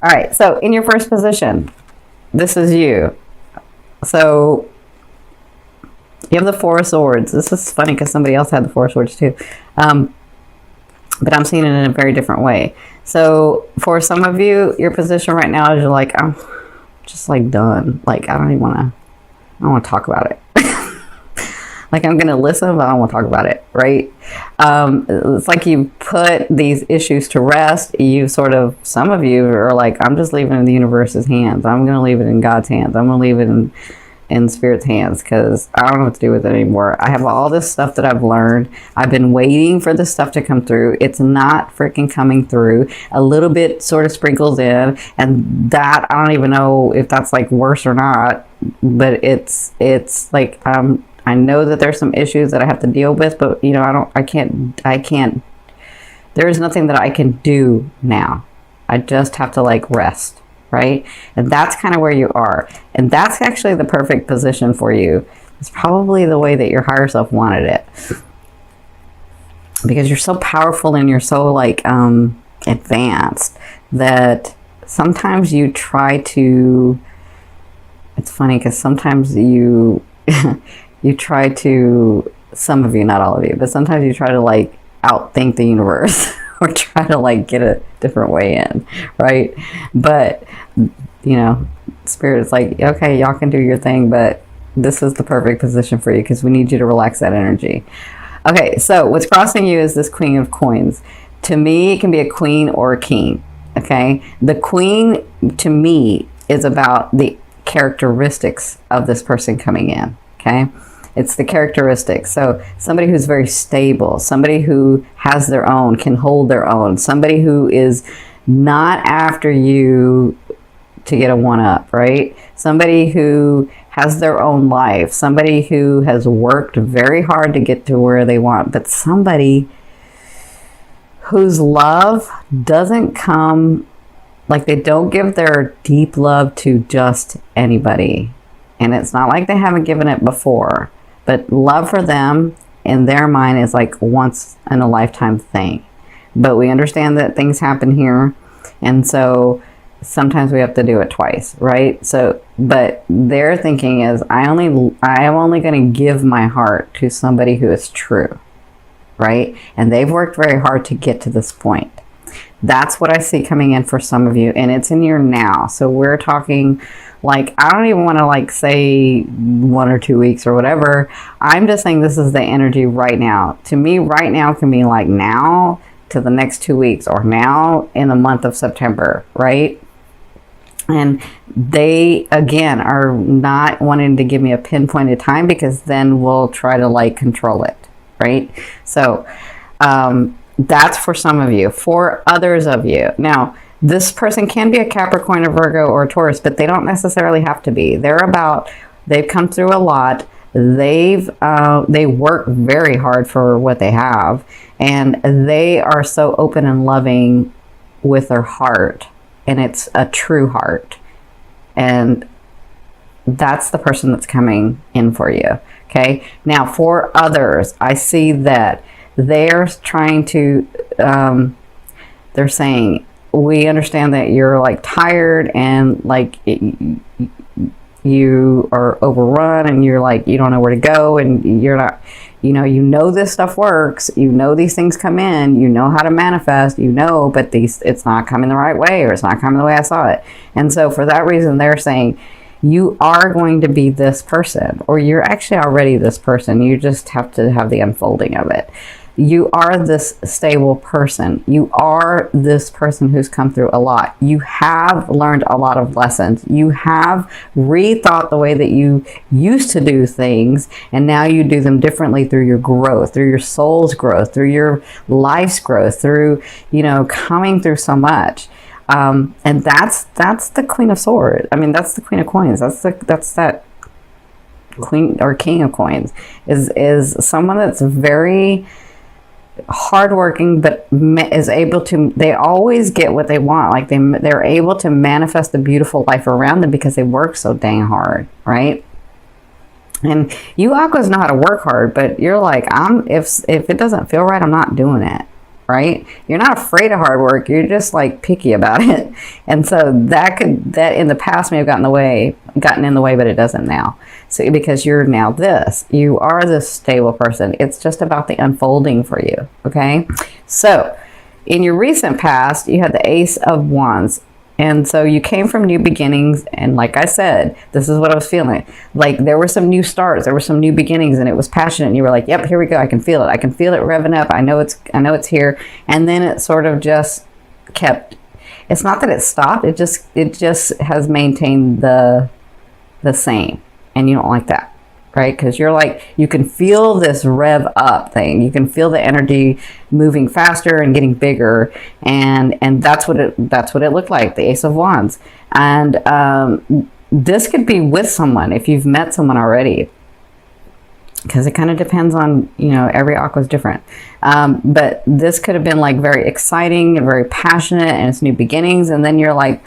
All right, so in your first position, this is you. So you have the Four of Swords. This is funny because somebody else had the Four of Swords too. But I'm seeing it in a very different way. So for some of you, your position right now is you're like, I'm just like done. Like, I don't want to talk about it. Like, I'm going to listen, but I don't want to talk about it, right? It's like you put these issues to rest. Some of you are like, I'm just leaving it in the universe's hands. I'm going to leave it in God's hands. I'm going to leave it in Spirit's hands because I don't know what to do with it anymore. I have all this stuff that I've learned. I've been waiting for this stuff to come through. It's not freaking coming through. A little bit sort of sprinkles in, and that, I don't even know if that's like worse or not, but it's like, I know that there's some issues that I have to deal with, but you know, I can't, there is nothing that I can do now. I just have to like rest, right? And that's kind of where you are. And that's actually the perfect position for you. It's probably the way that your higher self wanted it. Because you're so powerful and you're so like advanced that sometimes you try to, it's funny because sometimes you you try to, some of you, not all of you, but sometimes you try to like outthink the universe or try to like get a different way in, right? But, you know, Spirit is like, okay, y'all can do your thing, but this is the perfect position for you because we need you to relax that energy. Okay, so what's crossing you is this Queen of Coins. To me, it can be a queen or a king, okay? The queen, to me, is about the characteristics of this person coming in, okay? It's the characteristics. So somebody who's very stable, somebody who has their own, can hold their own, somebody who is not after you to get a one-up, right? Somebody who has their own life, somebody who has worked very hard to get to where they want, but somebody whose love doesn't come, like they don't give their deep love to just anybody. And it's not like they haven't given it before. But love for them in their mind is like once in a lifetime thing. But we understand that things happen here. And so sometimes we have to do it twice, right? So, but their thinking is, I am only going to give my heart to somebody who is true, right? And they've worked very hard to get to this point. That's what I see coming in for some of you. And it's in your now. So we're talking, like, I don't even want to like say 1 or 2 weeks or whatever. I'm just saying this is the energy right now. To me, right now can be like now to the next 2 weeks or now in the month of September, right? And they, again, are not wanting to give me a pinpointed time because then we'll try to like control it, right? So that's for some of you. For others of you, now, this person can be a Capricorn, a Virgo, or a Taurus, but they don't necessarily have to be. They've come through a lot. They work very hard for what they have, and they are so open and loving with their heart, and it's a true heart. And that's the person that's coming in for you, okay? Now, for others, I see that they're trying to, they're saying, we understand that you're like tired and like you are overrun and you're like, you don't know where to go and you're not, you know this stuff works, these things come in, how to manifest, but it's not coming the right way or it's not coming the way I saw it. And so for that reason, they're saying you are going to be this person, or you're actually already this person. You just have to have the unfolding of it. You are this stable person. You are this person who's come through a lot. You have learned a lot of lessons. You have rethought the way that you used to do things, and now you do them differently through your growth, through your soul's growth, through your life's growth, through, coming through so much. And that's the Queen of Swords. I mean, that's the Queen of Coins. That's that Queen or King of Coins is someone that's very hardworking, but is able to, they always get what they want. Like they're able to manifest the beautiful life around them because they work so dang hard, right? And you Aquas know how to work hard, but you're like, if it doesn't feel right, I'm not doing it. right? You're not afraid of hard work. You're just like picky about it. And so that in the past may have gotten in the way, but it doesn't now. So because you're now you are this stable person. It's just about the unfolding for you. Okay. So in your recent past, you had the Ace of Wands. And so you came from new beginnings, and like I said, this is what I was feeling. Like there were some new starts, there were some new beginnings, and it was passionate. And you were like, "Yep, here we go. I can feel it. I can feel it revving up. I know it's here." And then it sort of just kept. It's not that it stopped. It just has maintained the same, and you don't like that. Right? Because you're like, you can feel this rev up thing. You can feel the energy moving faster and getting bigger. And that's what it looked like, the Ace of Wands. And this could be with someone if you've met someone already. Because it kind of depends on, every aqua is different. But this could have been like very exciting and very passionate, and it's new beginnings. And then you're like,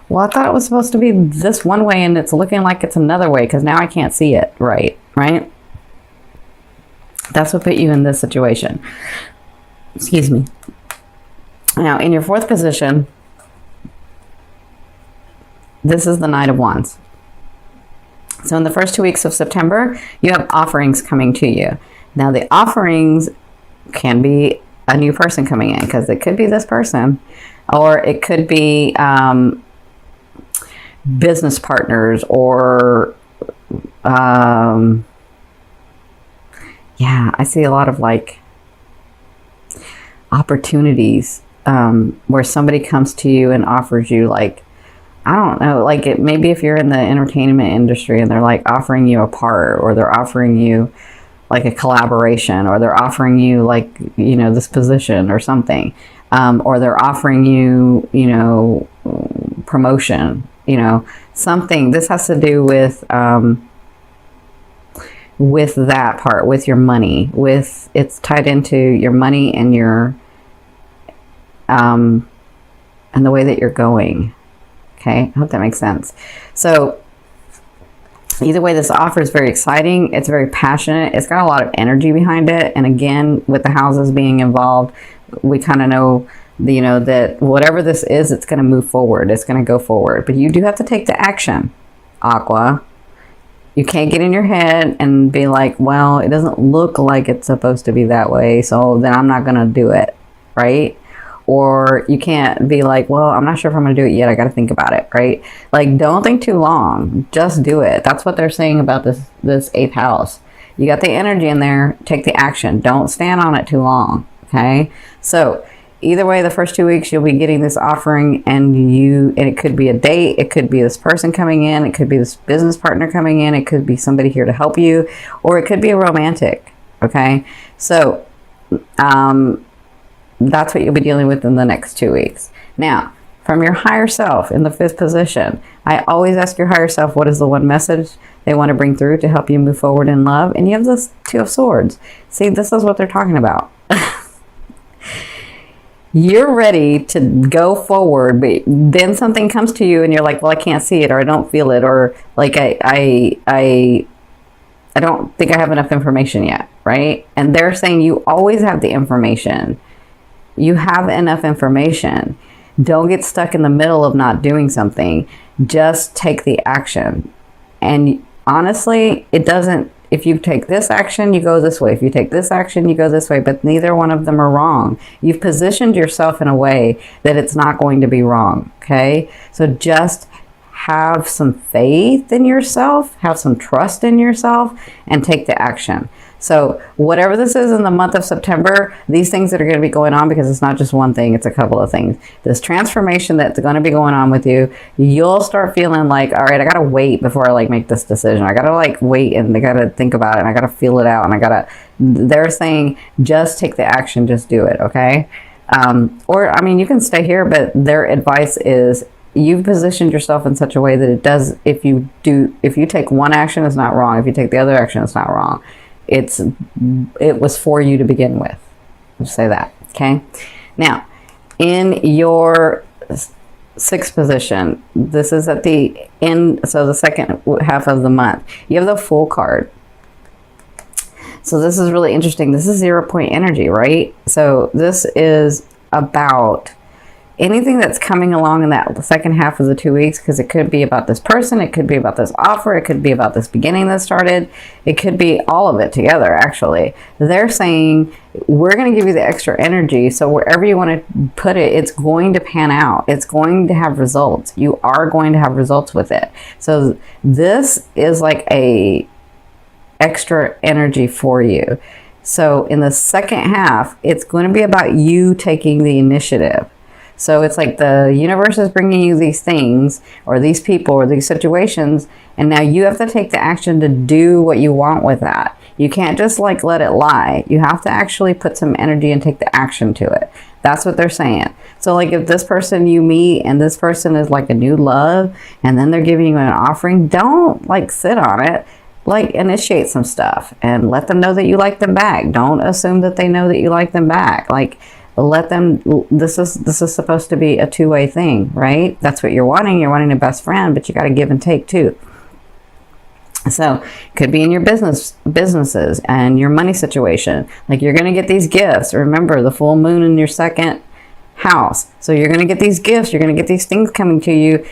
well, I thought it was supposed to be this one way, and it's looking like it's another way because now I can't see it right? That's what put you in this situation. Excuse me. Now, in your fourth position, this is the Knight of Wands. So in the first 2 weeks of September, you have offerings coming to you. Now, the offerings can be a new person coming in, because it could be this person, or it could be business partners, or I see a lot of like opportunities where somebody comes to you and offers you, like, I don't know, like maybe if you're in the entertainment industry and they're like offering you a part, or they're offering you like a collaboration, or they're offering you like, this position or something, or they're offering you, promotion, something. This has to do with that part, with your money, it's tied into your money and your, and the way that you're going. Okay. I hope that makes sense. So either way, this offer is very exciting. It's very passionate. It's got a lot of energy behind it. And again, with the houses being involved, we kind of know, that whatever this is, it's going to move forward. It's going to go forward. But you do have to take the action, Aqua. You can't get in your head and be like, well, it doesn't look like it's supposed to be that way, so then I'm not going to do it, right? Or you can't be like, well, I'm not sure if I'm going to do it yet. I got to think about it, right? Like, don't think too long. Just do it. That's what they're saying about this eighth house. You got the energy in there. Take the action. Don't stand on it too long, okay? So either way, the first 2 weeks, you'll be getting this offering, and it could be a date. It could be this person coming in. It could be this business partner coming in. It could be somebody here to help you, or it could be a romantic, okay? So, that's what you'll be dealing with in the next 2 weeks. Now, from your higher self in the fifth position, I always ask your higher self, what is the one message they want to bring through to help you move forward in love? And you have this Two of Swords. See, this is what they're talking about. You're ready to go forward, but then something comes to you and you're like, well, I can't see it, or I don't feel it, or like I don't think I have enough information yet, right? And they're saying you always have the information. You have enough information. Don't get stuck in the middle of not doing something. Just take the action. And honestly, it doesn't, if you take this action, you go this way. If you take this action, you go this way. But neither one of them are wrong. You've positioned yourself in a way that it's not going to be wrong, okay? So just have some faith in yourself, have some trust in yourself, and take the action. So whatever this is in the month of September, these things that are going to be going on, because it's not just one thing, it's a couple of things. This transformation that's going to be going on with you, you'll start feeling like, all right, I got to wait before I like make this decision. I got to like wait, and I got to think about it, and I got to feel it out, and they're saying, just take the action, just do it. Okay. Or, I mean, you can stay here, but their advice is, you've positioned yourself in such a way that it does, if you take one action, it's not wrong. If you take the other action, it's not wrong. It was for you to begin with. I'll say that. Okay. Now, in your sixth position, this is at the end, so the second half of the month, you have the Fool card. So this is really interesting. This is 0 point energy, right? So this is about anything that's coming along in that second half of the 2 weeks, because it could be about this person, it could be about this offer, it could be about this beginning that started, it could be all of it together. Actually, they're saying we're going to give you the extra energy, so wherever you want to put it, it's going to pan out, it's going to have results, you are going to have results with it. So this is like a extra energy for you. So in the second half, it's going to be about you taking the initiative. So it's like the universe is bringing you these things or these people or these situations, and now you have to take the action to do what you want with that. You can't just like let it lie. You have to actually put some energy and take the action to it. That's what they're saying. So like if this person you meet and this person is like a new love and then they're giving you an offering, don't like sit on it. Like initiate some stuff and let them know that you like them back. Don't assume that they know that you like them back. Like let them, this is supposed to be a two-way thing, right? That's what you're wanting. You're wanting a best friend, but you got to give and take too. So it could be in your businesses and your money situation. Like you're going to get these gifts. Remember the full moon in your second house. So you're going to get these gifts. You're going to get these things coming to you.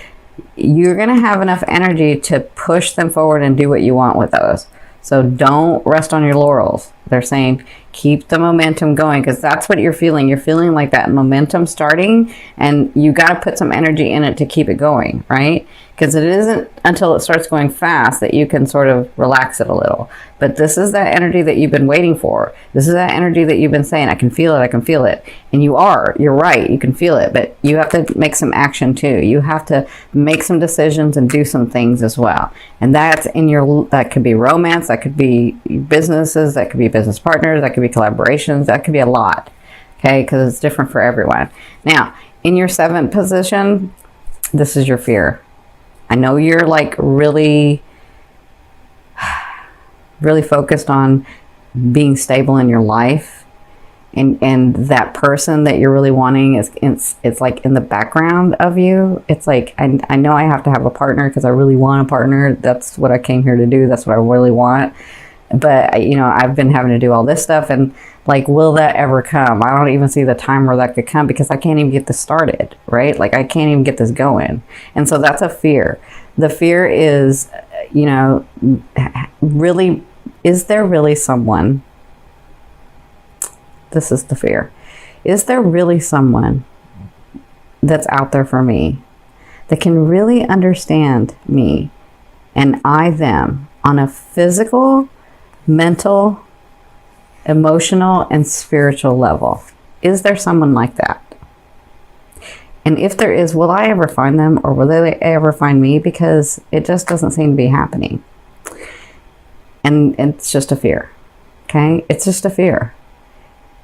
You're going to have enough energy to push them forward and do what you want with those. So don't rest on your laurels. They're saying keep the momentum going, because that's what you're feeling. You're feeling like that momentum starting, and you got to put some energy in it to keep it going, right? Because it isn't until it starts going fast that you can sort of relax it a little. But this is that energy that you've been waiting for. This is that energy that you've been saying, I can feel it, I can feel it. And you're right, you can feel it, but you have to make some action too. You have to make some decisions and do some things as well. And that's that could be romance, that could be businesses, that could be business partners, that could be collaborations, that could be a lot, okay? Because it's different for everyone. Now, in your 7th position, this is your fear. I know you're like really focused on being stable in your life, and that person that you're really wanting it's like in the background of you. It's like I know I have to have a partner because I really want a partner. That's what I came here to do. That's what I really want. But you know, I've been having to do all this stuff, and like, will that ever come? I don't even see the time where that could come, because I can't even get this started, right? Like I can't even get this going. And so that's a fear. The fear is, you know, really, is there really someone? This is the fear. Is there really someone that's out there for me that can really understand me and I them on a physical, mental, emotional, and spiritual level? Is there someone like that? And if there is, will I ever find them, or will they ever find me? Because it just doesn't seem to be happening. And it's just a fear, okay? It's just a fear.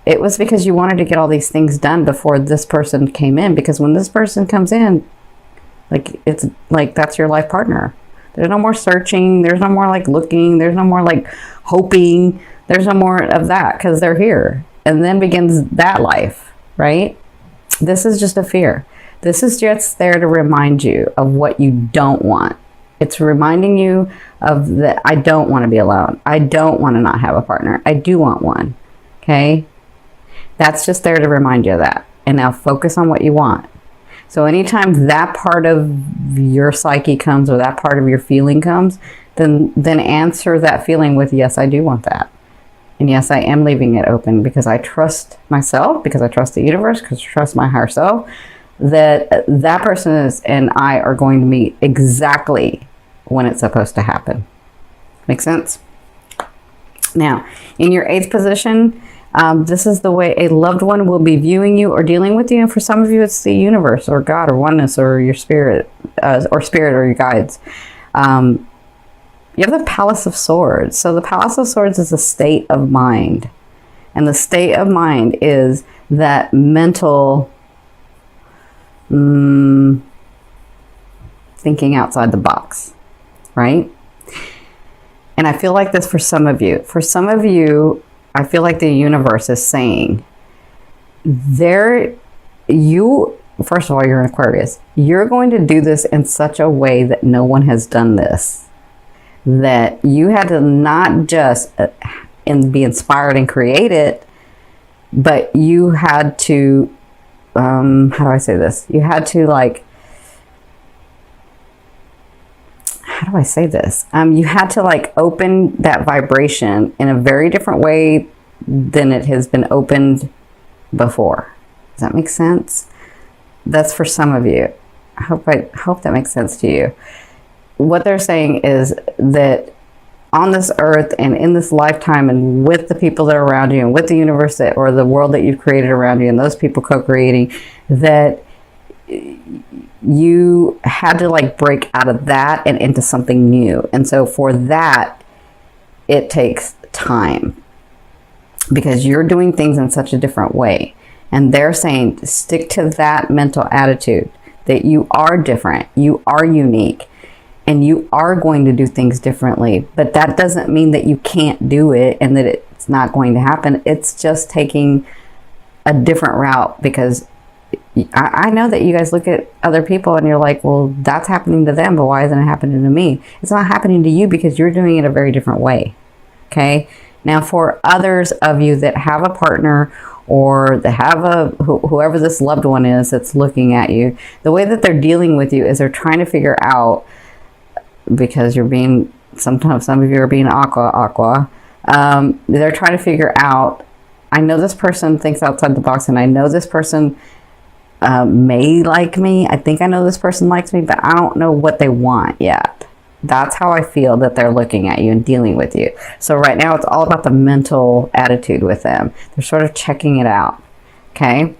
It was because you wanted to get all these things done before this person came in, because when this person comes in, like, it's like that's your life partner. There's no more searching. There's no more like looking. There's no more like hoping. There's no more of that, because they're here. And then begins that life, right? This is just a fear. This is just there to remind you of what you don't want. It's reminding you of that I don't want to be alone. I don't want to not have a partner. I do want one, okay? That's just there to remind you of that. And now focus on what you want. So anytime that part of your psyche comes, or that part of your feeling comes, then answer that feeling with, yes, I do want that. And yes, I am leaving it open, because I trust myself, because I trust the universe, because I trust my higher self, that that person and I are going to meet exactly when it's supposed to happen. Make sense? Now, in your 8th position, this is the way a loved one will be viewing you or dealing with you. And for some of you, it's the universe or God or oneness or your spirit, or your guides. You have the Palace of Swords. So the Palace of Swords is a state of mind. And the state of mind is that mental thinking outside the box, right? And I feel like this for some of you. For some of you, I feel like the universe is saying, first of all, you're an Aquarius. You're going to do this in such a way that no one has done this. That you had to not just and be inspired and create it, but you had to, how do I say this? You had to like, how do I say this? You had to like open that vibration in a very different way than it has been opened before. Does that make sense? That's for some of you. I hope that makes sense to you. What they're saying is that on this earth and in this lifetime and with the people that are around you and with the universe that, or the world that you've created around you and those people co-creating, that you had to like break out of that and into something new. And so for that, it takes time because you're doing things in such a different way. And they're saying, stick to that mental attitude that you are different, you are unique, and you are going to do things differently. But that doesn't mean that you can't do it and that it's not going to happen. It's just taking a different route, because I know that you guys look at other people and you're like, well, that's happening to them, but why isn't it happening to me? It's not happening to you because you're doing it a very different way. Okay. Now, for others of you that have a partner or that have whoever this loved one is that's looking at you, the way that they're dealing with you is they're trying to figure out, because you're being, sometimes some of you are being aqua. They're trying to figure out, I know this person thinks outside the box and I know this person may like me. I think I know this person likes me, but I don't know what they want yet. That's how I feel that they're looking at you and dealing with you. So right now it's all about the mental attitude with them. They're sort of checking it out. Okay.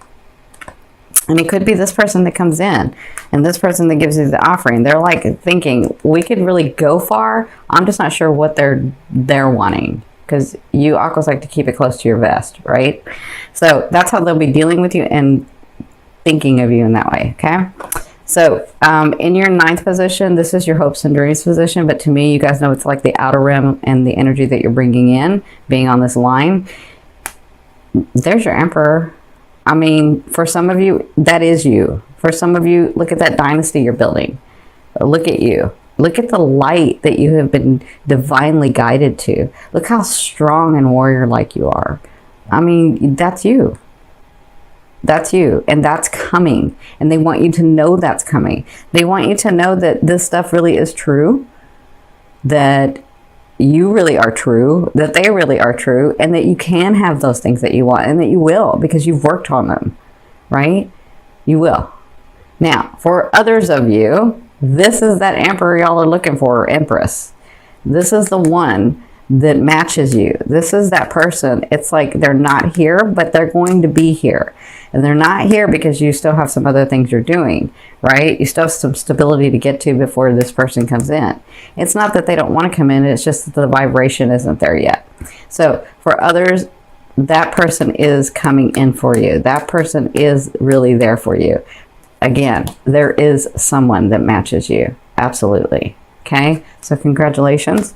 And it could be this person that comes in and this person that gives you the offering. They're like thinking, we could really go far. I'm just not sure what they're wanting, because you aquas like to keep it close to your vest, right? So that's how they'll be dealing with you and thinking of you in that way. Okay. So in your 9th position, this is your hopes and dreams position. But to me, you guys know it's like the outer rim and the energy that you're bringing in, being on this line. There's your Emperor. I mean, for some of you, that is you. For some of you, look at that dynasty you're building. Look at you. Look at the light that you have been divinely guided to. Look how strong and warrior-like you are. I mean, that's you. That's you, and that's coming, and they want you to know that's coming. They want you to know that this stuff really is true, that you really are true, that they really are true, and that you can have those things that you want, and that you will, because you've worked on them, right? You will. Now, for others of you, this is that Emperor y'all are looking for, or Empress. This is the one that matches you. This is that person. It's like they're not here, but they're going to be here. And they're not here because you still have some other things you're doing, right? You still have some stability to get to before this person comes in. It's not that they don't want to come in. It's just that the vibration isn't there yet. So for others, that person is coming in for you. That person is really there for you. Again, there is someone that matches you. Absolutely. Okay. So congratulations.